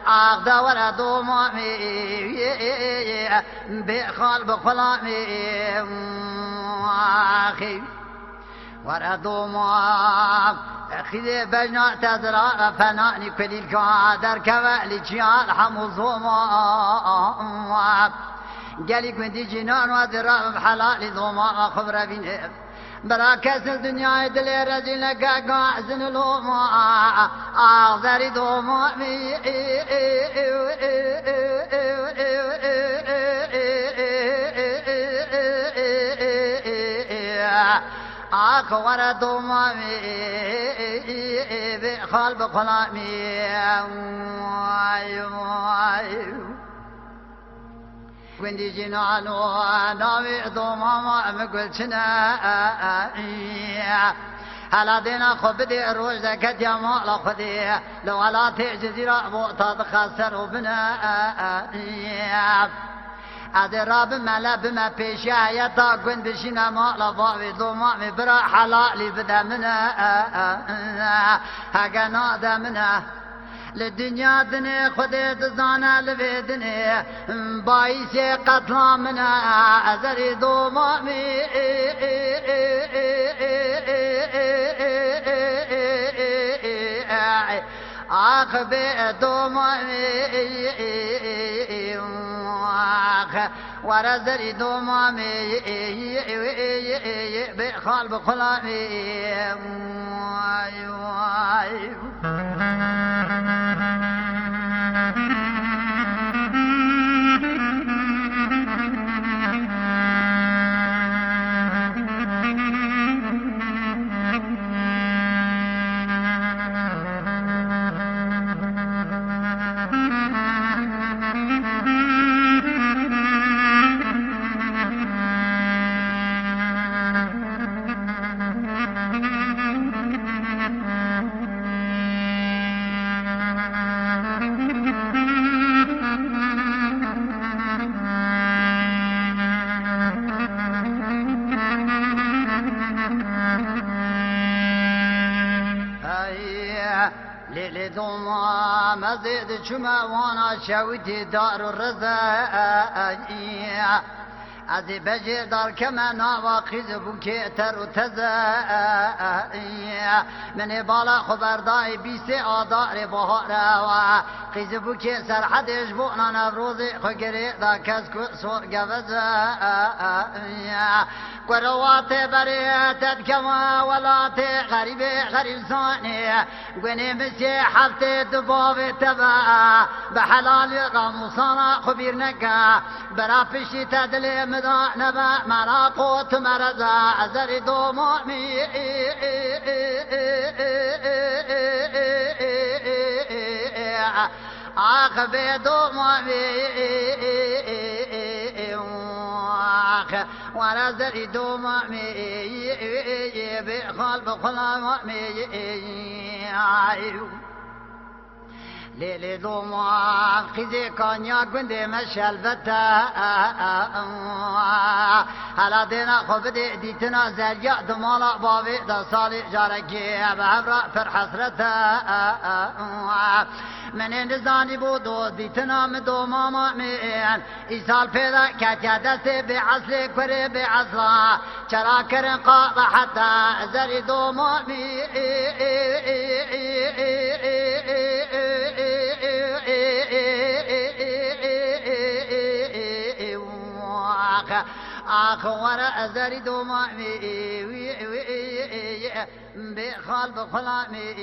عقد وردو مامي بخال بخلامي اخي وردو ما خذ بجنا تزرع فناني كل القادر كوالي جيال حموزوما قالي كنتي جنان وذرا بحلال ضوما خبر بيني براكس الدنيا دلي رجل قاعزن لوما اغذري دوما آخ وردو مامي بخال بخلامي وندي جنانو ناوي دوما مقلتنا هلا دينا خبدي روج ذاك يا مالا خدي لو على جزيرة بوطة خسر وبنا أدراب ملا بما بيشا يدا قن بشينا مالا باوي دوما برا حلالي بدا منا هاقنا دا منا للدنيا دني خدي تزانا لبيدني بايسي قتلا منا أزري دومامي آخ دومامي ورزري دومامي بخال بخلامي ليلي دوما مزيد شما وانا شاوتي دار الرزاق ازي بجي دار كما نواقز بوكي تر وتزا من بالا خبر داي بيسي آدار بهارا قيز بوكي سرحد اجبونا نفروزي خقري دا كسكو سور قفزا قروات بريتت كما ولاتي غريبي غريب ثاني قني مسي حفتي دبابي تبا بحلال غمصانا خبير نكا برافشي تدلي مدا نبا مراقوت مرزا ازري دومامي آخ بدومامي ورزري دومامي بخال بخلامي ليلي دوما خزي كانيا قندي مشال بتا هلا دينا خبدي ديتنا زرجع دمالا بابي دا صالي جاركي بهبرا فر حسرتا من نزاني بودو ديتنا مدو ماما مين إيسال پیدا كاتيا دستي بعصلي كوري بعصلا چرا کرن قاطع حتى زري دوما مين آخ ورا أزاري دومامي بخال بخلامي